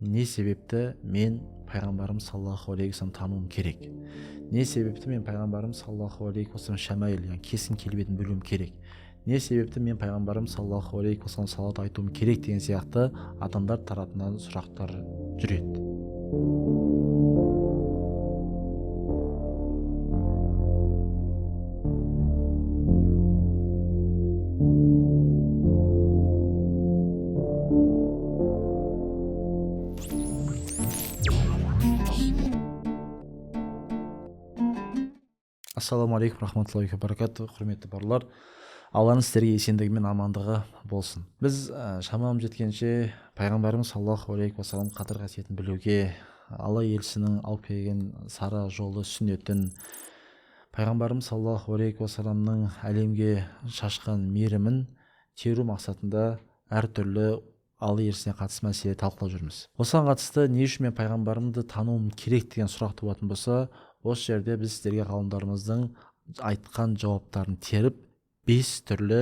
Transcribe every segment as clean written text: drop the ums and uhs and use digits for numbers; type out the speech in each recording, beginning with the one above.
не себепті мен пайғамбарым саллаллаху алейхи вассалам тануым керек, не себепті мен пайғамбарым саллаллаху алейхи вассалам шамаил, яғни кесім келбетін білуім керек, не себепті мен пайғамбарым саллаллаху алейхи вассалам салат айтуым керек деген сияқты адамдар тарапынан сұрақтар жүреді. Ассалаумағалейкум рахматуллахи ва баракатух. Құрметті барлар, Алланың сіздерге есендігі мен амандығы болсын. Біз шамамыз жеткенше пайғамбарымыз саллаллаху алейхи уассалам қадір қасиетін білуге, Алла елшісінің алып келген сара жолы сүннетін, пайғамбарымыз саллаллаху алейхи уассаламның әлемге шашқан мейірімін теру мақсатында әртүрлі Алла елшісіне қатысты мәселе талқылап жүрміз. Осыған қатысты не үшін мен пайғамбарымды тануым керек деген сұрақ туатын болса, осы жерде біз сіздерге ғалымдарымыздың айтқан жауаптарын теріп, 5 түрлі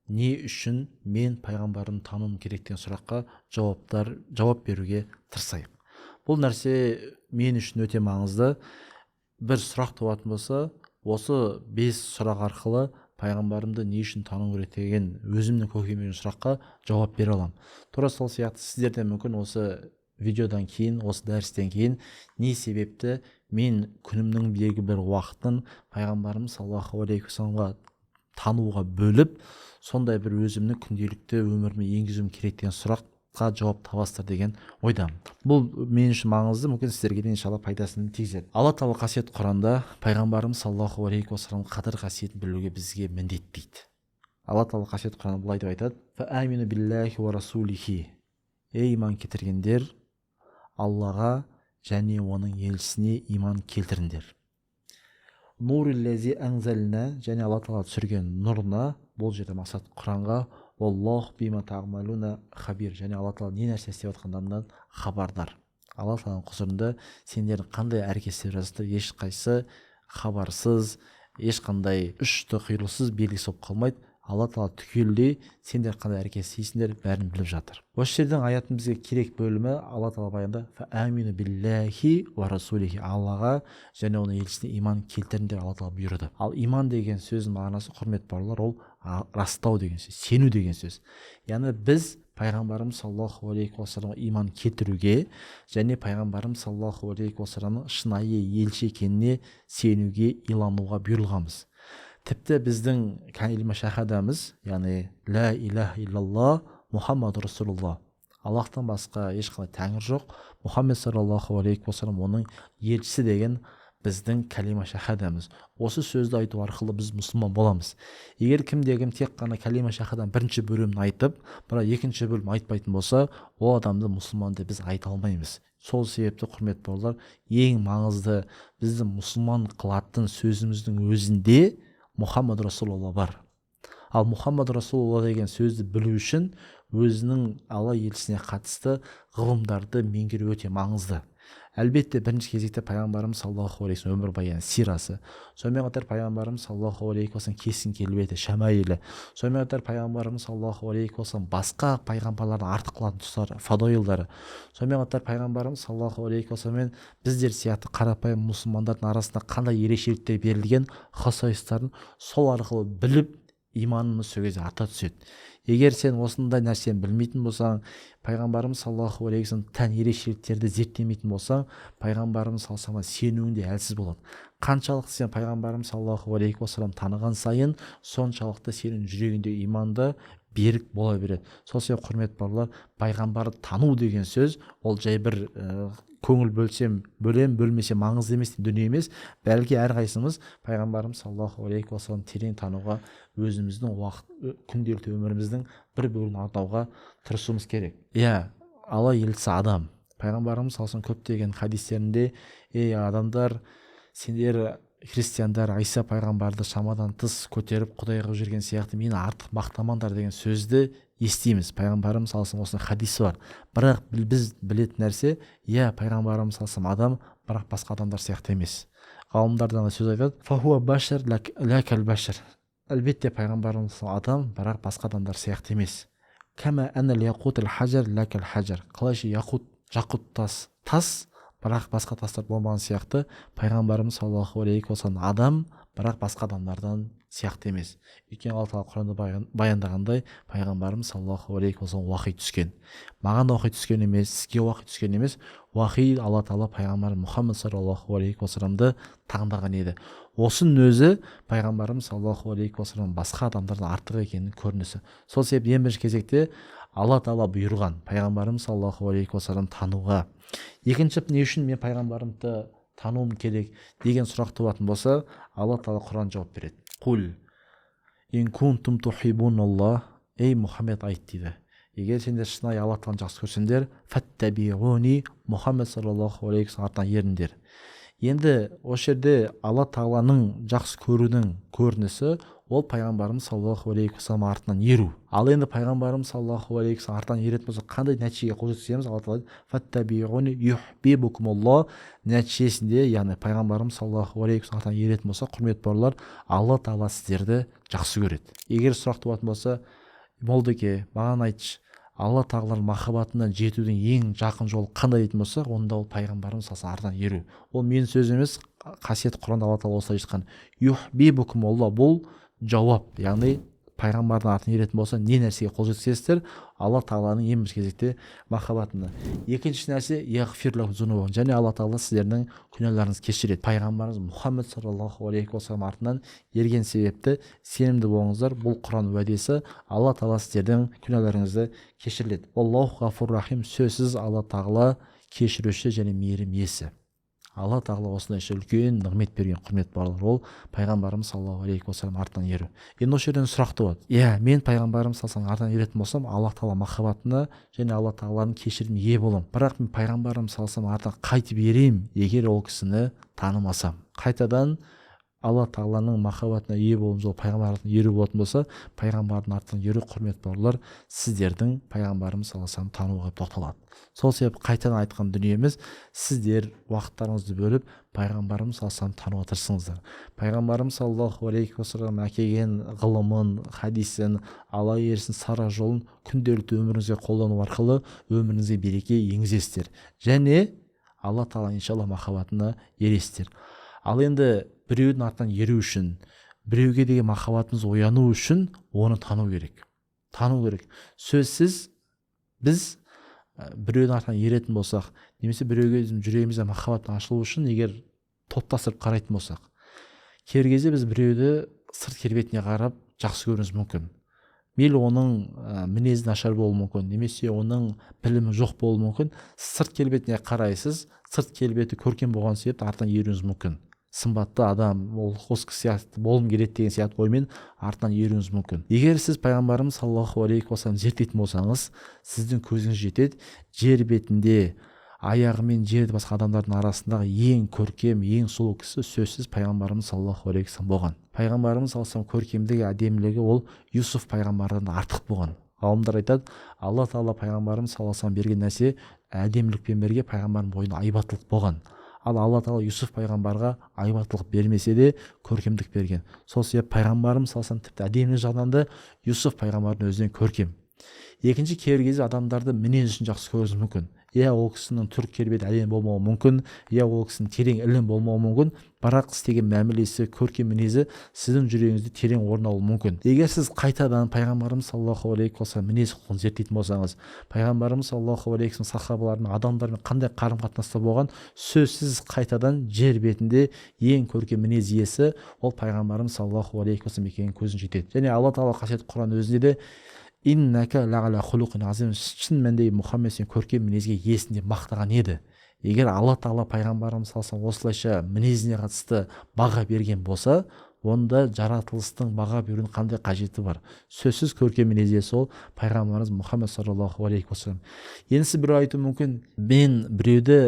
не үшін мен пайғамбарымды тануым керек деген сұраққа жауап беруге тырысайық. Бұл нәрсе мен үшін өте маңызды. Бір сұрақ туатын болса, осы 5 сұрақ арқылы пайғамбарымды не үшін тану керек деген өзімнің көкейімдегі сұраққа жауап бере аламын. Тура сол сияқты сіздер де мүмкін осы видеодан кейін, осы дәрістен кейін не себепті мен күнімнің белгілі бір уақытын пайғамбарым саллаллаху алейхи вассаламға тануға бөліп, сондай бір өзімнің күнделікті өміріме енгізуім керек деген сұраққа жауап табасыздар деген ойдамын. Бұл мен үшін маңызды, мүмкін сіздерге де иншалла пайдасын тигізеді. Алла тағала қасиетті Құранда пайғамбарым саллаллаху алейхи вассалам қадір қасиетін білуге бізге міндеттейді. Алла тағала қасиетті Құранда былай деп айтады: "Фаамину биллахи ва расулихи". Ей иман келтіргендер, Аллаға және оның елшісіне иман келтіріңдер. Нуриллази анзална, және Алла тағала түсірген нұрына, бұл жерде мақсат Құранға, Аллах бима тағмалуна хабир, және Алла тағала не нәрсе істеп жатқандарынан хабардар. Алла тағаланың құзырында сендердің қандай әрекет істеп жатсыздар, ешқайсы хабарсыз, ешқандай ұшты қиырлысыз белгісіз болып қалмайды. Алла тағала түгелдей сендер қандай әрекет істейсіңдер бәрін біліп жатыр. Осы жердің аяттың бізге керек бөлімі Алла тағала баянда фаамину биллахи ва расулихи, Аллаға және оның елшісіне иман келтіріңдер Алла тағала бұйырды. Ал иман деген сөздің мағынасы, құрметті бауырлар, ол растау деген сөз, сену деген сөз. Яғни біз пайғамбарымыз саллаллаху алейхи уассаламға иман келтіруге және пайғамбарымыз саллаллаху алейхи уассаламның шынайы елші екеніне сенуге, илануға бұйырылғанбыз. Тіпті біздің кәлима шахадамыз, яғни ла илаха иллаллах Мұхаммад Расулуллах, Аллахтан басқа ешқандай тәңір жоқ, Мұхаммед саллаллаху алейхи уассалам оның елшісі деген біздің кәлима шахадамыз. Осы сөзді айту арқылы біз мұсылман боламыз. Егер кімде-кім тек қана кәлима шахаданың бірінші бөлімін айтып, бірақ екінші бөлім айтпайтын болса, ол адамды мұсылман деп біз айта алмаймыз. Сол себепті, құрметті бауырлар, ең маңызды бізді мұсылман қылатын сөзіміздің өзінде Мұхаммад Расулулла бар. Ал Мұхаммад Расулулла деген сөзді білу үшін өзінің Алла елшісіне қатысты ғылымдарды меңгеру өте маңызды. Әлбетте бірінші кезекте пайғамбарымыз саллаллаху алейхи вассалам өмірбаяны, сирасы, сонымен қатар пайғамбарымыз саллаллаху алейхи вассалам кесім келбеті, шамаилі, сонымен қатар пайғамбарымыз саллаллаху алейхи вассалам басқа пайғамбарлардың артық қылатын тұстары, фадоилдары, сонымен қатар пайғамбарымыз саллаллаху алейхи вассаламмен біздер сияқты қарапайым мұсылмандардың арасында қандай ерекшеліктер берілген хасайыстарын сол арқылы біліп иманымыз сол кезде арта түседі. Егер сен осындай нәрсені білмейтін болсаң, пайғамбарымыз саллаллаху алейхи вассалам тән ерекшеліктерді зерттемейтін болсаң, пайғамбарымыз саллаллаху алейхи вассалам сенуің де әлсіз болады. Қаншалықты сен пайғамбарымыз саллаллаху алейхи вассалам таныған сайын, соншалықты сенің жүрегінде иманды берік бола береді. Сол себепті, құрметті бауырлар, пайғамбарды тану деген сөз ол жай бір көңіл бөлсем бөлем, бөлмесе маңызды емес дүние емес. Бәлки әрқайсымыз пайғамбарымыз саллаллаху алейхи вассалам терең тануға, өзіміздің күнделікті өміріміздің бір бөлігін арнауға тырысуымыз керек. Алла елшісі адам. Пайғамбарымыз саллаллаху көптеген хадистерінде: "Ей адамдар, сендер христиандар Айса пайғамбарды шамадан тыс көтеріп Құдай қылып жүрген сияқты мені артық мақтамаңдар" деген сөзді естиміз. Пайғамбарымыз саллаллаху осының хадисі бар. Бірақ біз білетін нәрсе, пайғамбарымыз саллаллаху адам, бірақ басқа адамдар сияқты емес. Ғалымдардан сөз айтады: "Фахуа башар ла кал башар". Әлбетте пайғамбарымыз адам, бірақ басқа адамдар сияқты емес. "Кама анал яқут ал хажар ла кал хажар". Қалайша яқут жақұт тас, бірақ басқа тастар болмаған сияқты, пайғамбарымыз саллаллаху алейхи уассалам адам, бірақ басқа адамдардан сияқты емес. Өйткені Алла тағала Құранда баяндағандай, пайғамбарымыз саллаллаху алейхи уассалам уахи түскен. Маған уахи түскен емес, сізге уахи түскен емес, уахи Алла тағала пайғамбар Мұхаммед саллаллаху алейхи уассаламды таңдаған еді. Осының өзі пайғамбарымыз саллаллаху алейхи уассалам басқа адамдардан артық екенінің көрінісі. Сол себепті ең бірінші кезекте Алла тағала бұйырған пайғамбарымыз саллаллаху алейхи уассалам тануға. Екінші, не үшін мен пайғамбарымды тануым керек деген сұрақ туатын болса, Алла тағала Құран жауап береді. Құл ин кунтум тухибуналлах, ей Мұхаммед айт дейді. Егер сендер шынайы Алла тағаланы жақсы көрсеңдер, фаттабиғуни, Мұхаммед саллаллаху алейхи уассалам артынан еріңдер. Енді осы жерде Алла тағаланың жақсы көрудің көрінісі ол пайғамбарымыз саллаллаху алейхи уассалам артынан еру. Ал енді пайғамбарымыз саллаллаху алейхи уассалам артынан еретін болса, қандай нәтижеге қол жеткіземіз? Алла тағала фаттабиғуни юхбибукумуллах нәтижесінде, яғни пайғамбарымыз саллаллаху алейхи уассалам артынан еретін болса, құрметті бауырлар, Алла тағала сіздерді жақсы көреді. Егер сұрақ туатын болса, молдеке, маған айтшы, Алла тағаланың махаббатына жетудің ең жақын жолы қандай дейтін болсақ, онда ол пайғамбарымыз саллаллаху артынан еру. Ол менің сөзім емес, қасиетті Құранда Алла тағала осылай айтқан. Юхбибукумуллах, бұл жауап, яғни пайғамбардың артынан еретін болса, не нәрсеге қол жеткізесіздер? Алла тағаланың ең бірінші кезекте махаббатына. Екінші нәрсе, яғфир лахум зунубахум, және Алла тағала сіздердің күнәларыңызды кешіреді. Пайғамбарымыз Мұхаммед саллаллаху алейхи уассалам артынан ерген себепті сенімді болыңыздар. Бұл Құран уәдесі, Алла тағала сіздердің күнәларыңызды кешіреді. Аллаху ғафур рахим, сөзсіз Алла тағала кешіруші және мейірім иесі. Алла тағала осылайша үлкен нығмет берген, құрметті бауырлар, ол пайғамбарымыз саллаллаху алейхи уассалам артынан еру. Енді осы жерден сұрақ туады. Мен пайғамбарымыз саллаллаху артынан еретін болсам, Алла тағала махаббатына және Алла тағаланың кешіріміне ие боламын. Бірақ мен пайғамбарымыз саллаллаху артынан қайтып ерем, егер ол кісіні танымасам. Қайтадан Алла тағаланың махаббатына ие болуым жол пайғамбардың еру болатын болса, пайғамбардың артынан еру, құрметті бауырлар, сіздердің пайғамбарымыз саллаллаху алейхи уассалам тануға тоқталады. Сол себеп қайтадан айтқан дүниеміз, сіздер уақыттарыңызды бөліп пайғамбарымыз саллаллаху алейхи уассаламды тануға тырысыңыздар. Пайғамбарымыз саллаллаху алейхи уассалам әкелген ғылымын, хадисін, Алла ерсін сара жолын күнделікті өміріңізге қолдану арқылы өміріңізге береке енгізесіздер. Және Алла тағала иншалла махаббатына ересіздер. Ал енді біреудің артынан еру үшін, біреуге деген махаббатымыз ояну үшін оны тану керек. Тану керек. Сөзсіз біз біреудің артынан еретін болсақ, немесе біреуге жүрегімізде махаббаттың ашылу үшін егер топтастырып қарайтын болсақ, кейбір кезде біз біреуді сырт келбетіне қарап жақсы көруіміз мүмкін. Мейлі оның мінезі нашар болуы мүмкін, немесе оның білімі жоқ болуы мүмкін. Сырт келбетіне қарайсыз, сырт келбеті көркем болған себепті артынан еруіңіз мүмкін. Сымбатты адам, ол осы кісі сияқты болым келеді деген сияқты оймен артынан еруіңіз мүмкін. Егер сіз пайғамбарымыз саллаллаху алейхи уассалам зерттейтін болсаңыз, сіздің көзіңіз жетеді, жер бетінде аяғымен жерді басқа адамдардың арасындағы ең көркем, ең сұлу кісі сөзсіз пайғамбарымыз саллаллаху алейхи уассалам болған. Пайғамбарымыз саллаллаху алейхи уассалам көркемдігі, әдемілігі ол Юсуф пайғамбардан артық болған. Ғалымдар айтады, Алла тағала пайғамбарымыз саллаллаху алейхи уассалам берген нәрсе әдемілікпен бірге пайғамбардың бойында айбаттылық болған. Ал Алла тағала Юсуф пайғамбарға айбаттылық бермесе де көркемдік берген. Сол себеп пайғамбарымыз саллаллаху алейхи уассалам тіпті әдемілік жағынан да Юсуф пайғамбардың өзінен көркем. Екінші, кейбір кезде адамдарды мінез үшін жақсы көруіңіз мүмкін. Ол кісінің түр келбеті әдемі болмауы мүмкін, ол кісінің терең ілім болмауы мүмкін, бірақ істеген мәмілесі, көркем мінезі сіздің жүрегіңізде терең орын алуы мүмкін. Егер сіз қайтадан пайғамбарымыз саллаллаху алейхи уассалам мінез құлқын зерттейтін болсаңыз, пайғамбарымыз саллаллаху алейхи уассалам сахабалармен, адамдармен қандай қарым-қатынаста болған, сөзсіз қайтадан жер бетінде ең көркем мінез иесі ол пайғамбарымыз саллаллаху алейхи уассалам екенін көзің жетеді. Және Алла тағала қасиетті Құран өзінде де иннака лағала хулуқин азим, шын мәнінде Мұхаммед сен көркем мінезге иесің деп мақтаған еді. Егер Алла тағала пайғамбарымыз саллаллаху алейхи уассалам осылайша мінезіне қатысты баға берген болса, онда жаратылыстың баға берудің қандай қажеті бар? Сөзсіз көркем мінез иесі ол пайғамбарымыз Мұхаммед саллаллаху алейхи уассалам. Енді сіз біреу айтуы мүмкін, мен біреуді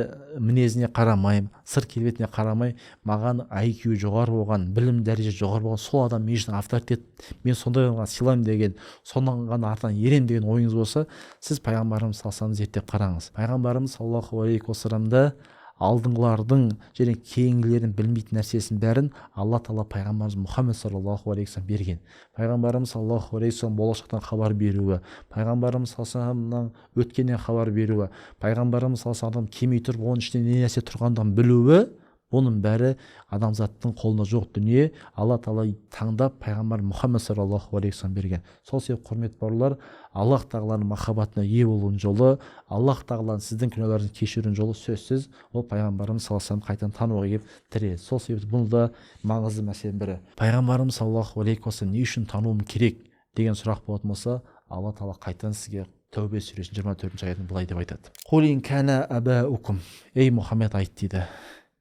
мінезіне қарамаймын, сырт келбетіне қарамай, маған IQ жоғары болған, білім дәрежесі жоғары болған сол адам мен үшін авторитет, мен сондай адамға сыйлаймын деген, соның ғана артынан ерем деген ойыңыз болса, сіз пайғамбарымыз саллаллаху алейхи уассаламды зерттеп қараңыз. Пайғамбарымыз саллаллаху алейхи уассаламды алдыңғылардың және кейінгілердің білмейтін нәрсесін бәрін алла тағала пайғамбарымыз Мұхаммед саллаллаху алейхи вассалам берген. Пайғамбарымыз саллаллаху алейхи вассалам болашақтан хабар беруі, пайғамбарымыз саллаллаху алейхи вассаламның өткеннен хабар беруі, пайғамбарымыз саллаллаху алейхи вассалам кемей тұрып оның ішінде не нәрсе тұрғандығын білуі, бұның бәрі адамзаттың қолында жоқ дүние. Алла тағала таңдап пайғамбар Мұхаммед саллаллаху алейхи вассалам берген. Сол себеп құрметті бауырлар, Аллах тағаланың махаббатына ие болудың жолы, Аллах тағаланың сіздің күнәларыңызды кешірудің жолы сөзсіз ол пайғамбарымыз саллаллаху алейхи вассаламды қайтадан тануға келіп тіреледі. Сол себепті бұл да маңызды мәселенің бірі. Пайғамбарымыз саллаллаху алейхи вассалам не үшін тануым керек деген сұрақ болатын болса, Алла тағала қайтадан сізге Тәубе сүресінің 24 аятында былай деп айтады. Қул ин кана абаукум, ей Мұхаммед айт дейді,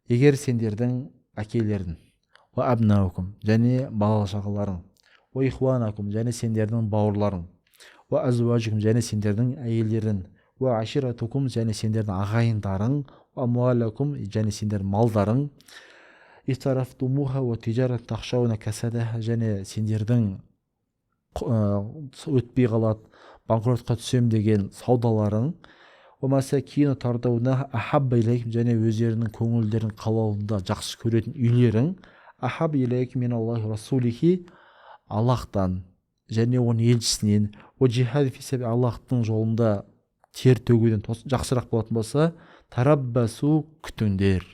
егер сендердің әкелерің, ва абнаукум және бала шағаларың, ва ихуанакум және сендердің бауырларың, ва азважукум және сендердің әйелдерің, ва аширатукум және сендердің ағайындарың, ва амуалакум және сендердің малдарың, ифтарафтумуха ва тижарат тахшауна касадаха және сендердің өтпей қалады, банкротқа түсем деген саудаларың, және өздерінің көңілдерін қалауында жақсы көретін үйлерің, Аллахтан және оның елшісінен, Аллахтың жолында тер төгуден жақсырақ болатын болса, тараббасу күтіңдер,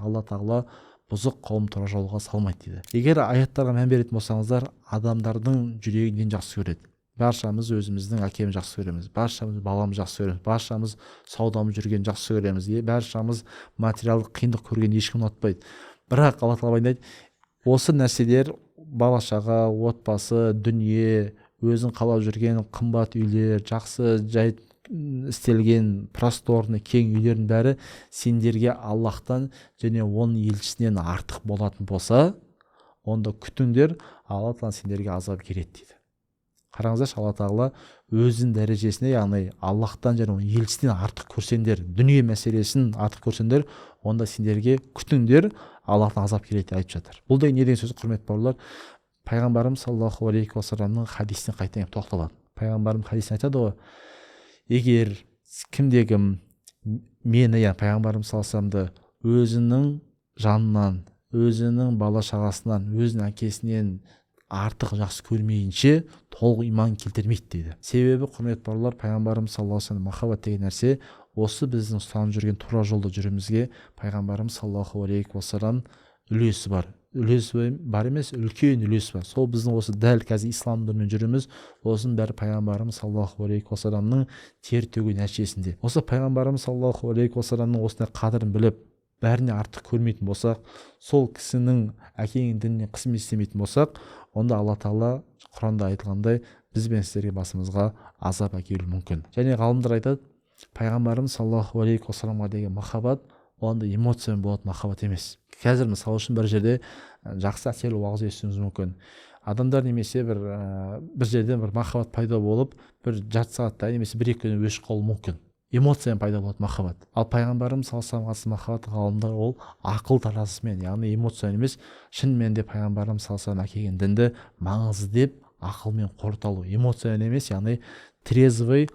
Алла тағала бұзық қауым тура жолға салмайды дейді. Егер аяттарға мән беретін болсаңыздар, адамдардың жүрегін жақсы көреді. Баршамыз өзіміздің әкеміз жақсы көреміз, баршамыз баламыз жақсы көреміз, баршамыз саудамыз жүрген жақсы көреміз, баршамыз материалдық қиындық көрген ешкім ұнатпайды. Бірақ Алла тағала айтады, осы нәрселер бала шаға, отбасы, дүние, өзің қалап жүрген қымбат үйлер, жақсы жай істелген просторный кең үйлердің бәрі сендерге Аллахтан және оның елшісінен артық болатын болса, онда күтіңдер, Алла тағала сендерге азап келеді дейді. Қараңыздаршы, Алла тағала өзінің дәрежесіне, яғни Аллахтан және оның елшісінен артық көрсеңдер, дүние мәселесін артық көрсеңдер, онда сендерге күтіңдер, Аллахтан азап келеді деп айтып жатыр. Бұл да не деген сөз, құрметті бауырлар? Пайғамбарымыз саллаллаху алейхи уассаламның хадисіне қайтадан тоқталады. Пайғамбарымыз хадисінде айтады ғой, егер кімде-кім мені, яғни пайғамбарымыз саллаллаху алейхи вассаламды өзінің жанынан, өзінің бала шағасынан, өзінің әкесінен артық жақсы көрмейінше толық иман келтірмейді дейді. Себебі, құрметті бауырлар, пайғамбарымыз саллаллаху алейхи вассалам махаббат деген нәрсе осы біздің ұстанып жүрген тура жолда жүруімізге пайғамбарымыз саллаллаху алейхи вассалам үлесі бар. Үлесі бар емес, үлкен үлесі бар. Сол біздің осы дәл қазір ислам дінімен жүруіміз, осының бәрі пайғамбарымыз саллаллаху алейхи уассаламның тер төгу нәтижесінде. Осы пайғамбарымыз саллаллаху алейхи уассаламның осындай қадірін біліп, бәріне артық көрмейтін болсақ, сол кісінің әкенің дініне қызмет істемейтін болсақ, онда Алла тағала Құранда айтылғандай біз бен сіздерге басымызға азап әкелуі мүмкін. Және ғалымдар айтады, пайғамбарымыз саллаллаху алейхи уассаламға деген махаббат онда эмоциямен болатын махаббат емес. Қазір мысалы үшін бір жерде жақсы әсерлі уағыз естуіміз мүмкін. Адамдар немесе бір жерден бір махаббат пайда болып, бір жарты сағатта немесе бір-екі күн өшіп қалуы мүмкін. Эмоциямен пайда болады махаббат. Ал пайғамбарымыз саллаллаху алейхи махаббат ғалымдар ол ақыл таразысымен, яғни эмоциямен емес, шынымен де пайғамбарымыз саллаллаху алейхи әкелген дінді маңызды деп ақылмен қорыталу, эмоциямен емес, яғни трезвый,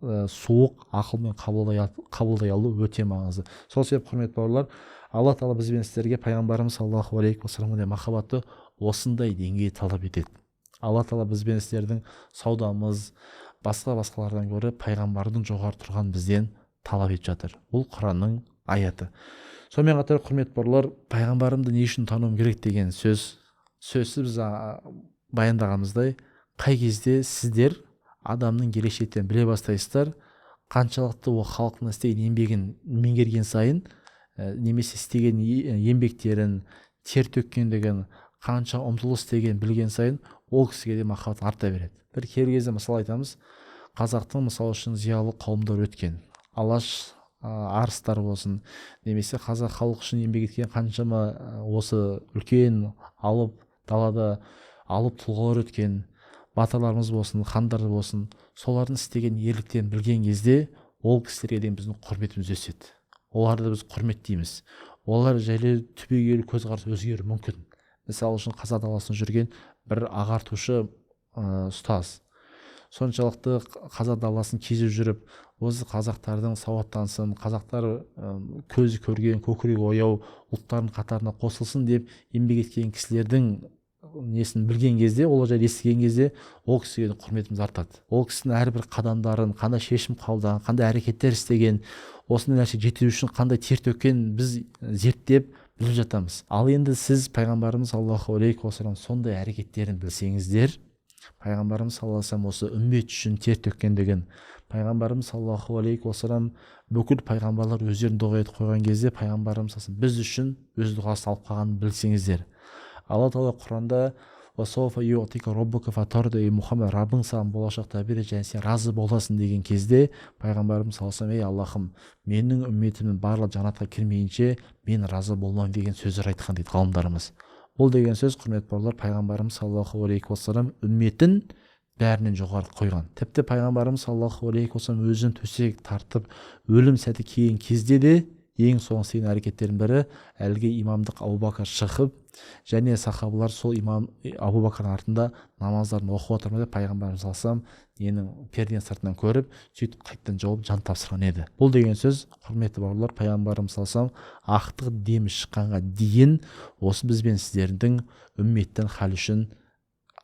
суық ақылмен қабылдай алу өте маңызды. Сол себеп, құрметті бауырлар, Алла тағала біз бен сіздерге пайғамбарымыз саллаллаху алейхи уассаламға махаббатты осындай деңгейде талап етеді. Алла тағала біз бен сіздердің саудамыз, басқалардан гөрі пайғамбардың жоғары тұрған бізден талап етіп жатыр. Бұл Құранның аяты. Сонымен қатар, құрметті бауырлар, пайғамбарымды не үшін тануым керек деген сөзсіз біз баяндағанымыздай, қай кезде сіздер адамның ерекшеліктерін біле бастайсыздар, қаншалықты ол халықтың істеген еңбегін меңгерген сайын, немесе істеген еңбектерін, тер төккендігін, қанша ұмтылыс істеген білген сайын, ол кісіге де махаббат арта береді. Бір кезде мысалы айтамыз, қазақтың мысалы үшін зиялы қауымдар өткен, алаш арыстар болсын, немесе қазақ халық үшін еңбек еткен қаншама осы үлкен алып далада алып тұлғалар өткен батырларымыз болсын, хандар болсын, солардың істеген ерліктерін білген кезде ол кісілерге деген біздің құрметіміз өседі. Оларды біз құрметтейміз. Олар жайлы түбегейлі көзқарас өзгеруі мүмкін. Мысалы үшін қазақ даласында жүрген бір ағартушы ұстаз, соншалықты қазақ даласын кезіп жүріп, осы қазақтардың сауаттансын, қазақтар көзі көрген, көкірегі ояу ұлттардың қатарына қосылсын деп еңбек еткен кісілердің несін білген кезде, ол жайлы естіген кезде, ол кісіге құрметіміз артады. Ол кісінің әрбір қадамдарын, қандай шешім қабылдаған, қандай әрекеттер істеген, осындай нәрсе жету үшін қандай тер төккен біз зерттеп біліп жатамыз. Ал енді сіз пайғамбарымыз саллаллаху алейхи уассалам сондай әрекеттерін білсеңіздер, пайғамбарымыз саллаллаху алейхи уассалам осы үммет үшін тер төккендігін, пайғамбарымыз саллаллаху алейхи уассалам бүкіл пайғамбарлар өздерін дұға етіп қойған кезде пайғамбарымыз біз үшін өз дұғасын алып қалғанын білсеңіздер. Алла тағала Құранда Мұхаммед, Раббың саған болашақта береді және сен разы боласың деген кезде пайғамбарымыз саллаллаху алейхи уассалам, ей Аллахым, менің үмметімнің барлығы жаннатқа кірмейінше мен разы болмаймын деген сөздер айтқан дейді ғалымдарымыз. Бұл деген сөз, құрметті бауырлар, пайғамбарымыз саллаллаху алейхи уассалам үмметін бәрінен жоғары қойған. Тіпті пайғамбарымыз саллаллаху алейхи уассалам өзін төсек тартып өлім сәті келген кезде де ең соңғы істеген әрекеттердің бірі әлгі имамдық Абу Бакр шығып, және сахабалар сол имам Абу Бакрдың артында намаздарын оқып отырмады, пайғамбарымыз салсам ненің перденің сыртынан көріп, сөйтіп қайтадан жауып жан тапсырған еді. Бұл деген сөз, құрметті бауырлар, пайғамбарымыз салсам ақтық демі шыққанға дейін осы бізбен сіздердің үмметтің халі үшін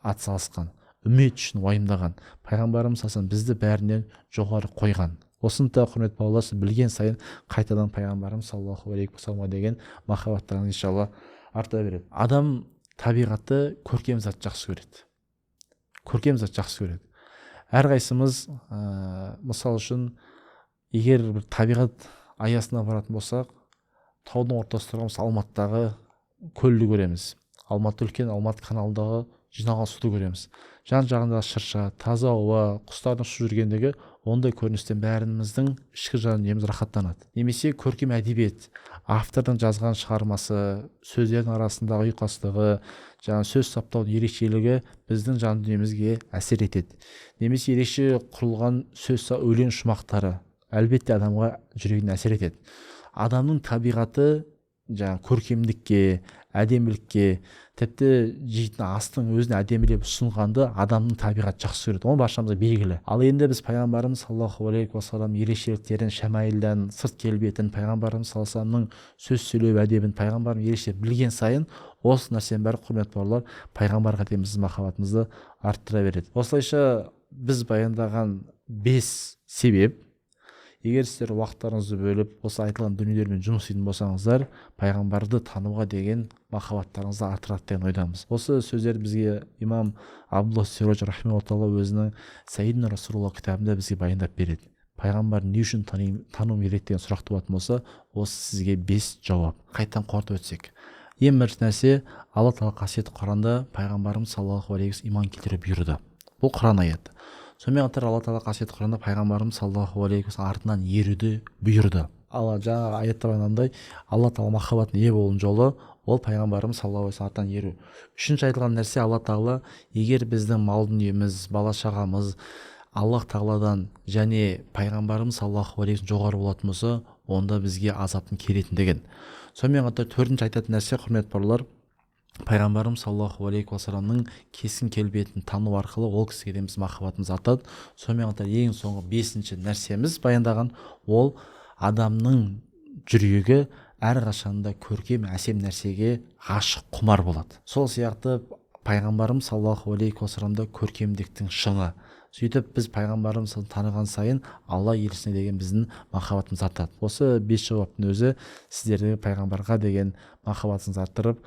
атсалысқан, үммет үшін уайымдаған. Пайғамбарымыз салсам бізді бәрінен жоғары қойған. Осында құрметті бауырлар, білген сайын қайтадан пайғамбарымыз саллаллаху алейхи уассаламға деген махаббаттарыңыз иншалла арта береді. Адам табиғатты көркем зат жақсы көреді. Көркем зат жақсы көреді. Әрқайсымыз мысал үшін егер бір табиғат аясына баратын болсақ, таудың ортасында тұрған Алматыдағы көлді көреміз. Алматы үлкен, Алматы каналындағы жиналған суды көреміз. Жан жағында шырша, таза ауа, құстардың ұшып жүргендегі ондай көріністен бәріміздің ішкі жанымыз рахаттанады. Немесе көркем әдебиет, автордың жазған шығармасы, сөздердің арасындағы ұйқастығы, жаңа сөз саптаудың ерекшелігі біздің жан дүниемізге әсер етеді. Немесе ерекше құрылған сөз өлең шумақтары әлбетте адамға жүрегіне әсер етеді. Адамның табиғаты жаңа көркемдікке, әдемілікке, тіпті жейтін астың өзін әдемілеп ұсынғанды адамның табиғаты жақсы көреді. Оны баршамызға белгілі. Ал енді біз пайғамбарымыз саллаллаху алейхи уассалам ерекшеліктерін, шамаилдан, сырт келбетін, пайғамбарымыз саллаллаху алейхи уассаламның сөз сөйлеу әдебін, пайғамбарымыз ерекше білген сайын осы нәрсенің бәрі, құрметті бауырлар, пайғамбарға деген біздің махаббатымызды арттыра береді. Осылайша біз баяндаған 5 себеп, егер сіздер уақыттарыңызды бөліп осы айтылған дүниелермен жұмыс істейтін болсаңыздар, пайғамбарды тануға деген махаббаттарыңызды арттырады деген ойдамыз. Осы сөздерді бізге имам Абдулла Сирож рахимахулла өзінің Сайидина Расулулла кітабында бізге баяндап береді. Пайғамбарды не үшін тану керек деген сұрақ туатын болса, осы сізге 5 жауап. Қайтадан қорытып өтсек, ең бірінші нәрсе, Алла тағала қасиетті Құранда пайғамбарымыз саллаллаху алейхи уассалам иман келтіре бұйырды. Бұл Құран аяты. Сонымен қатар Алла тағала қасиетті Құранда пайғамбарымыз саллаллаху алейхи уассалам артынан еруді бұйырды. Ал жаңағы аятта баяндағандай, Алла тағала махаббатына ие болудың жолы ол пайғамбарымыз саллаллаху алейхи уассалам артынан еру. Үшінші айтылған нәрсе, Алла тағала егер біздің мал дүниеміз, бала шағамыз Аллах тағаладан және пайғамбарымыз саллаллаху алейхи уассалам жоғары болатын болса, онда бізге азаптың келетіндігін. Сонымен қатар төртінші айтатын нәрсе, құрметті бауырлар, пайғамбарымыз саллаллаху алейхи уассаламның кескін келбетін тану арқылы ол кісіге біз махаббатымыз артады. Сонымен қатар ең соңғы 5-ші нәрсеміз баяндаған, ол адамның жүрегі әрқашанда көркем әсем нәрсеге ғашық, құмар болады. Сол сияқты пайғамбарымыз саллаллаху алейхи уассаламда көркемдіктің шыңы. Сөйтіп біз пайғамбарымызды таныған сайын Алла елшісіне деген біздің махаббатымыз артады. Осы 5 жауаптың өзі сіздердің пайғамбарға деген махаббатыңызды арттырып,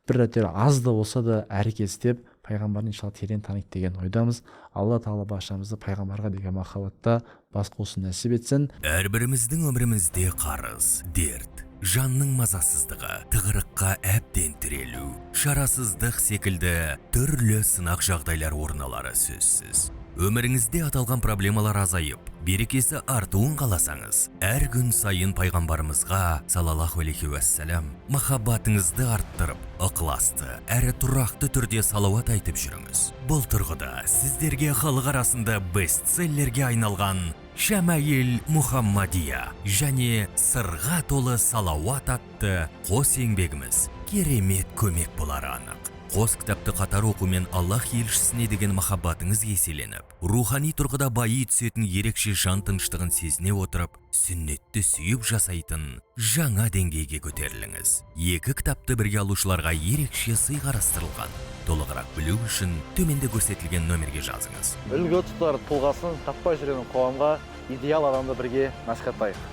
бір реттер аз да болса да әрекет істеп, пайғамбарын иншалла терең таниды деген ойдамыз. Алла тағала баршамызды пайғамбарға деген махаббатта бас қосуын нәсіп етсін. Әрбіріміздің өмірімізде қарыз, дерт, жанның мазасыздығы, тығырыққа әбден тірелу, шарасыздық секілді түрлі сынақ жағдайлар орын алары сөзсіз. Өміріңізде аталған проблемалар азайып, берекесі артуын қаласаңыз, әр күн сайын пайғамбарымызға саллаллаху алейхи уассалам махаббатыңызды арттырып, ықыласты әрі тұрақты түрде салауат айтып жүріңіз. Бұл тұрғыда сіздерге халық арасында бестселлерге айналған Шамаил Мұхаммадия және сырға толы салауат атты қос еңбегіміз керемет көмек болары анық. қос кітапты қатар оқумен Аллах елшісіне деген махаббатыңыз еселеніп, рухани тұрғыда байи түсетін ерекше жан тыныштығын сезіне отырып, сүннетті сүйіп жасайтын жаңа деңгейге көтеріліңіз. Екі кітапты бірге алушыларға ерекше сый қарастырылған. Толығырақ білу үшін төменде көрсетілген нөмерге жазыңыз. Үлгі тұтар тұлғасын таппай жүрген қоғамға идеал адамды бірге насихаттайық.